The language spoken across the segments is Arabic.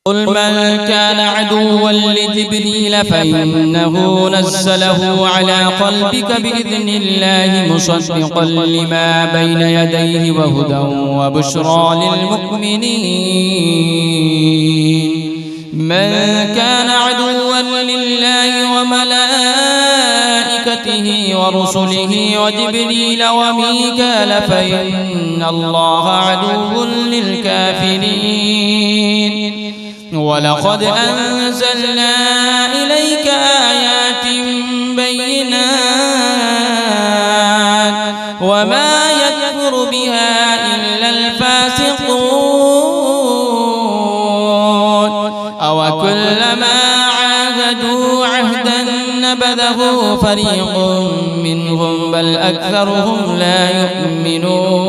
قل من كان عدوا لجبريل فإنه نزله على قلبك بإذن الله مصدقا لما بين يديه وهدى وبشرى للمؤمنين. من كان عدوا لله وملائكته ورسله وجبريل وميكال فإن الله عدو للكافرين. ولقد أنزلنا إليك آيات بينات وما يكفر بها إلا الفاسقون. أوكلما عاهدوا عهدا نبذه فريق منهم بل أكثرهم لا يؤمنون.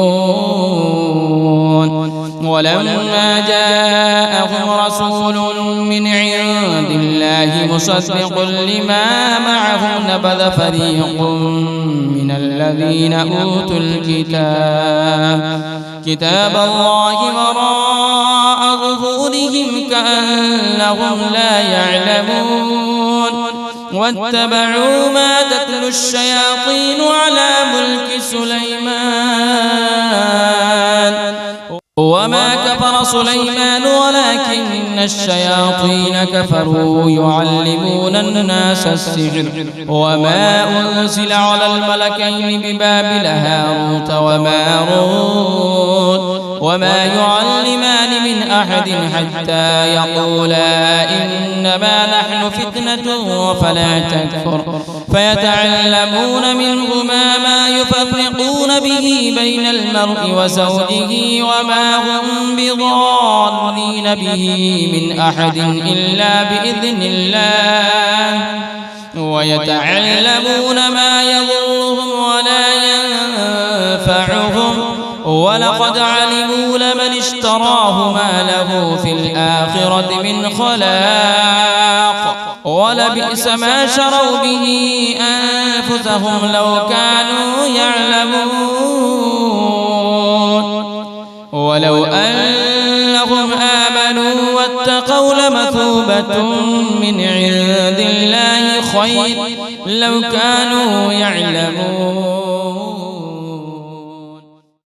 ولما جاءهم رسول من عند الله مصدق لما معهم نبذ فريق من الذين أوتوا كتاب الله وراء ظهورهم كأنهم لا يعلمون. واتبعوا ما تتلو الشياطين على ملك سليمان وما كفر سليمان ولكن الشياطين كفروا يعلمون الناس السحر وما أنزل على الملكين ببابل هاروت وماروت وما يعلمان من أحد حتى يقولا إنما نحن فتنة فلا تكفر فيتعلمون منهما ما يفرقون به بين المرء وزوجه وما هم بضارين به من أحد إلا بإذن الله ويتعلمون ما يضرهم ولا ينفعهم ولقد علموا لمن اشتراه ما له في الآخرة من خلاق ولبئس ما شروا به أنفسهم لو كانوا يعلمون. ولو أنهم آمنوا واتقوا لمثوبة من عند الله خير لو كانوا يعلمون.